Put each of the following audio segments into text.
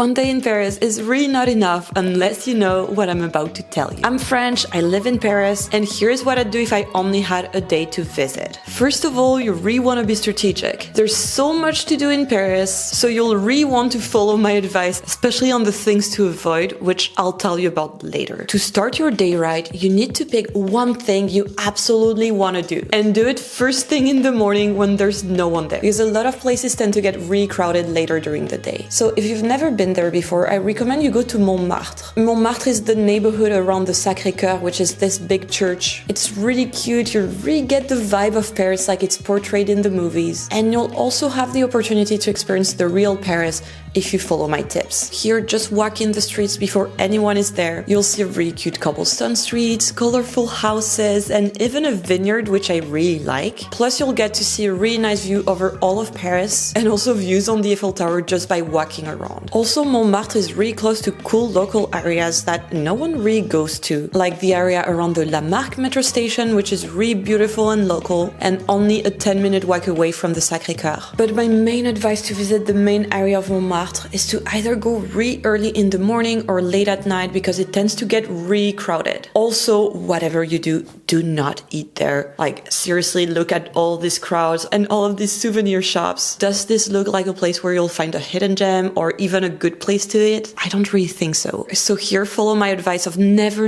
One day in Paris is really not enough unless you know what I'm about to tell you. I'm French, I live in Paris, and here's what I'd do if I only had a day to visit. First of all, you really want to be strategic. There's so much to do in Paris, so you'll really want to follow my advice, especially on the things to avoid, which I'll tell you about later. To start your day right, you need to pick one thing you absolutely want to do, and do it first thing in the morning when there's no one there, because a lot of places tend to get really crowded later during the day. So if you've never been there before, I recommend you go to Montmartre. Montmartre is the neighborhood around the Sacré-Cœur, which is this big church. It's really cute, you really get the vibe of Paris like it's portrayed in the movies, and you'll also have the opportunity to experience the real Paris if you follow my tips. Here, just walk in the streets before anyone is there. You'll see really cute cobblestone streets, colorful houses, and even a vineyard, which I really like. Plus, you'll get to see a really nice view over all of Paris, and also views on the Eiffel Tower just by walking around. Also, Montmartre is really close to cool local areas that no one really goes to, like the area around the La Marque metro station, which is really beautiful and local, and only a 10-minute walk away from the Sacré-Cœur. But my main advice to visit the main area of Montmartre is to either go really early in the morning or late at night, because it tends to get really crowded. Also, whatever you do, do not eat there. Like, seriously, look at all these crowds and all of these souvenir shops. Does this look like a place where you'll find a hidden gem or even a good place to eat? I don't really think so. So here, follow my advice of never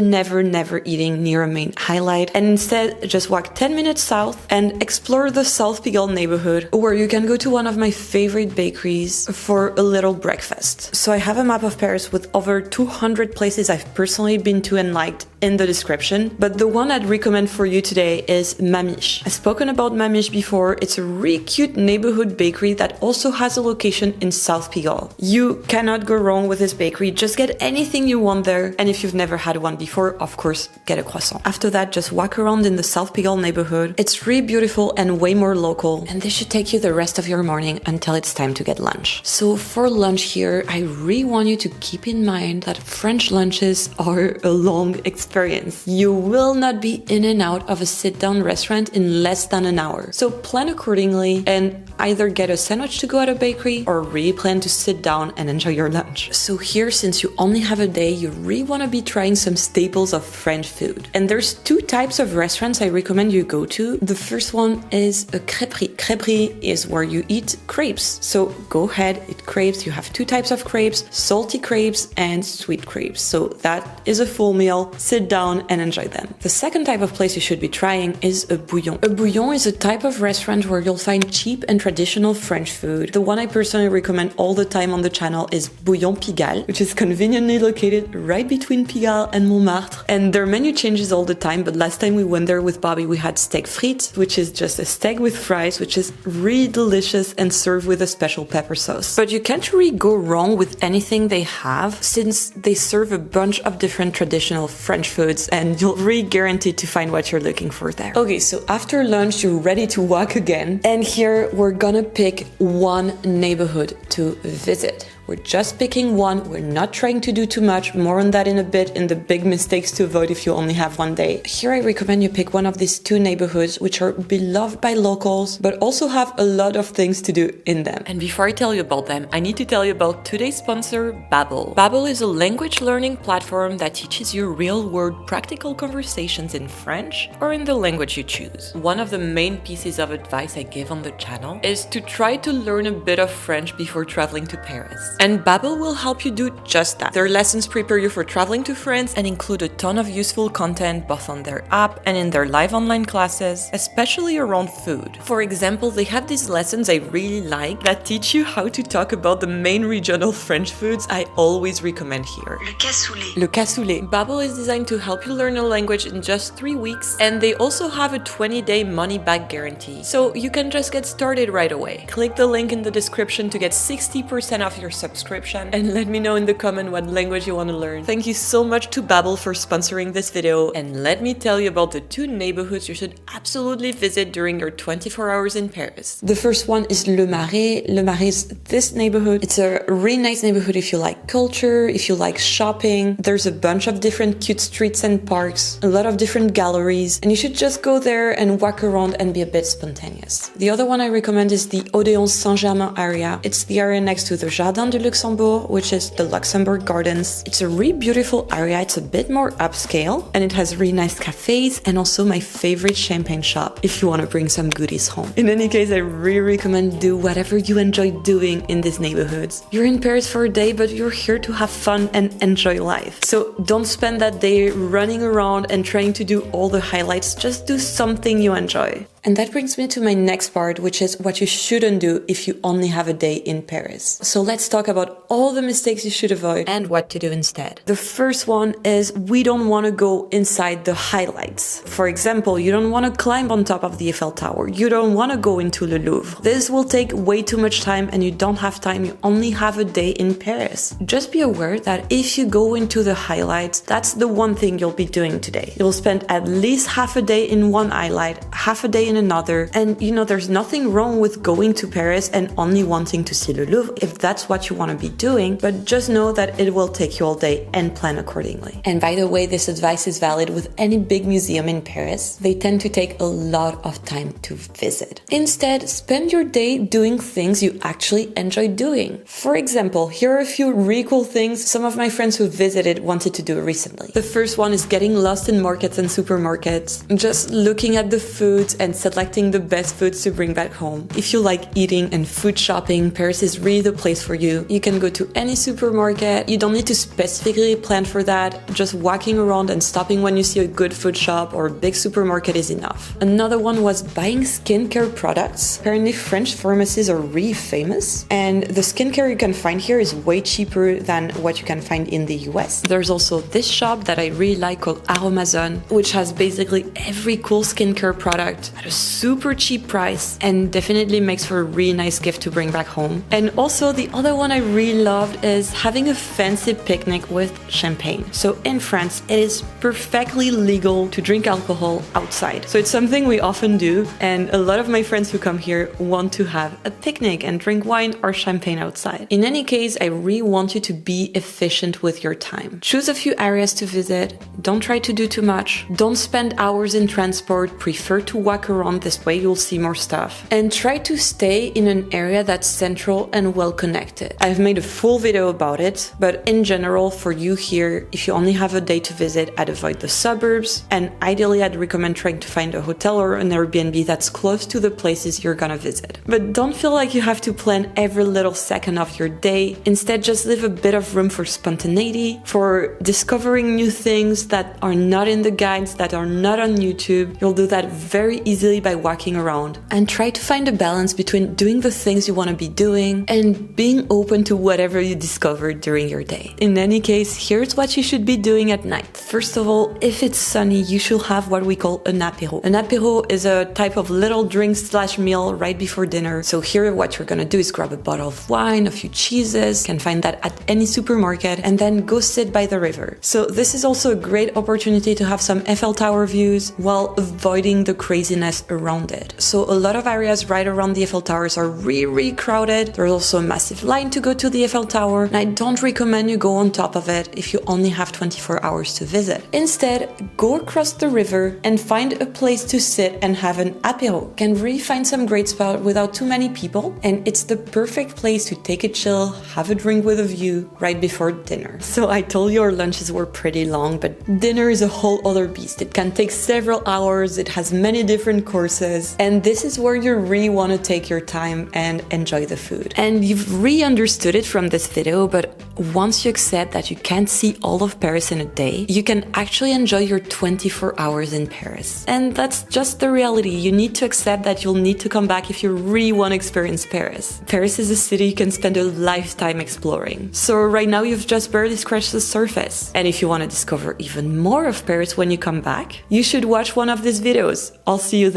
eating near a main highlight, and instead just walk 10 minutes south and explore the South Pigalle neighborhood, where you can go to one of my favorite bakeries for a little breakfast. So I have a map of Paris with over 200 places I've personally been to and liked in the description, but the one I'd recommend for you today is Mamiche. I've spoken about Mamiche before. It's a really cute neighborhood bakery that also has a location in South Pigalle. You cannot go wrong with this bakery. Just get anything you want there, and if you've never had one before, of course, get a croissant. After that, just walk around in the South Pigalle neighborhood. It's really beautiful and way more local, and this should take you the rest of your morning until it's time to get lunch. So for lunch here, I really want you to keep in mind that French lunches are a long experience. You will not be in and out of a sit-down restaurant in less than an hour. So plan accordingly and either get a sandwich to go at a bakery or really plan to sit down and enjoy your lunch. So here, since you only have a day, you really want to be trying some staples of French food. And there's two types of restaurants I recommend you go to. The first one is a crêperie. Crêperie is where you eat crepes. So go ahead, eat crepes. You have two types of crepes, salty crepes and sweet crepes. So that is a full meal. Sit down and enjoy them. The second type of place you should be trying is a bouillon. A bouillon is a type of restaurant where you'll find cheap and traditional French food. The one I personally recommend all the time on the channel is Bouillon Pigalle, which is conveniently located right between Pigalle and Montmartre. And their menu changes all the time, but last time we went there with Bobby, we had steak frites, which is just a steak with fries, which is really delicious and served with a special pepper sauce. But you can't really go wrong with anything they have, since they serve a bunch of different traditional French foods, and you'll really guaranteed to find what you're looking for there. Okay, so after lunch, you're ready to walk again. And here, we're gonna pick one neighborhood to visit. We're just picking one. We're not trying to do too much. More on that in a bit, in the big mistakes to avoid if you only have one day. Here I recommend you pick one of these two neighborhoods, which are beloved by locals, but also have a lot of things to do in them. And before I tell you about them, I need to tell you about today's sponsor, Babbel. Babbel is a language learning platform that teaches you real-world practical conversations in French or in the language you choose. One of the main pieces of advice I give on the channel is to try to learn a bit of French before traveling to Paris. And Babbel will help you do just that. Their lessons prepare you for traveling to France and include a ton of useful content both on their app and in their live online classes, especially around food. For example, they have these lessons I really like that teach you how to talk about the main regional French foods I always recommend here. Le cassoulet. Le cassoulet. Babbel is designed to help you learn a language in just 3 weeks, and they also have a 20-day money-back guarantee, so you can just get started right away. Click the link in the description to get 60% off your subscription, and let me know in the comment what language you want to learn. Thank you so much to Babbel for sponsoring this video, and let me tell you about the two neighborhoods you should absolutely visit during your 24 hours in Paris. The first one is Le Marais. Le Marais is this neighborhood. It's a really nice neighborhood if you like culture, if you like shopping. There's a bunch of different cute streets and parks, a lot of different galleries, and you should just go there and walk around and be a bit spontaneous. The other one I recommend is the Odéon Saint-Germain area. It's the area next to the Jardin de Luxembourg, which is the Luxembourg Gardens. It's a really beautiful area. It's a bit more upscale and it has really nice cafes and also my favorite champagne shop if you want to bring some goodies home. In any case, I really recommend do whatever you enjoy doing in these neighborhoods. You're in Paris for a day, but you're here to have fun and enjoy life. So don't spend that day running around and trying to do all the highlights. Just do something you enjoy. And that brings me to my next part, which is what you shouldn't do if you only have a day in Paris. So let's talk about all the mistakes you should avoid and what to do instead. The first one is we don't want to go inside the highlights. For example, you don't want to climb on top of the Eiffel Tower. You don't want to go into the Louvre. This will take way too much time and you don't have time. You only have a day in Paris. Just be aware that if you go into the highlights, that's the one thing you'll be doing today. You'll spend at least half a day in one highlight, half a day in another. And there's nothing wrong with going to Paris and only wanting to see the Louvre if that's what you want to be doing, but just know that it will take you all day and plan accordingly. And by the way, this advice is valid with any big museum in Paris. They tend to take a lot of time to visit. Instead, spend your day doing things you actually enjoy doing. For example, here are a few really cool things some of my friends who visited wanted to do recently. The first one is getting lost in markets and supermarkets, just looking at the foods and selecting the best foods to bring back home. If you like eating and food shopping, Paris is really the place for you. You can go to any supermarket. You don't need to specifically plan for that. Just walking around and stopping when you see a good food shop or a big supermarket is enough. Another one was buying skincare products. Apparently French pharmacies are really famous and the skincare you can find here is way cheaper than what you can find in the US. There's also this shop that I really like called Aromazone, which has basically every cool skincare product at a super cheap price and definitely makes for a really nice gift to bring back home. And also the other one I really loved is having a fancy picnic with champagne. So in France, it is perfectly legal to drink alcohol outside. So it's something we often do and a lot of my friends who come here want to have a picnic and drink wine or champagne outside. In any case, I really want you to be efficient with your time. Choose a few areas to visit. Don't try to do too much. Don't spend hours in transport. Prefer to walk around. This way you'll see more stuff. And try to stay in an area that's central and well connected. I've made a full video about it, but in general for you here, if you only have a day to visit, I'd avoid the suburbs and ideally I'd recommend trying to find a hotel or an Airbnb that's close to the places you're gonna visit. But don't feel like you have to plan every little second of your day. Instead, just leave a bit of room for spontaneity, for discovering new things that are not in the guides, that are not on YouTube. You'll do that very easily by walking around. And try to find a balance between doing the things you want to be doing and being open to whatever you discover during your day. In any case, here's what you should be doing at night. First of all, if it's sunny, you should have what we call an apéro. An apéro is a type of little drink / meal right before dinner. So here what you're gonna do is grab a bottle of wine, a few cheeses, you can find that at any supermarket, and then go sit by the river. So this is also a great opportunity to have some Eiffel Tower views while avoiding the craziness around it. So a lot of areas right around the Eiffel Towers are really crowded. There's also a massive line to go to the Eiffel Tower, and I don't recommend you go on top of it if you only have 24 hours to visit. Instead, go across the river and find a place to sit and have an apéro. You can really find some great spot without too many people, and it's the perfect place to take a chill, have a drink with a view right before dinner. So I told you our lunches were pretty long, but dinner is a whole other beast. It can take several hours, it has many different courses, and this is where you really want to take your time and enjoy the food. And you've really understood it from this video, but once you accept that you can't see all of Paris in a day, you can actually enjoy your 24 hours in Paris. And that's just the reality. You need to accept that you'll need to come back if you really want to experience Paris. Paris is a city you can spend a lifetime exploring. So right now you've just barely scratched the surface. And if you want to discover even more of Paris when you come back, you should watch one of these videos. I'll see you there.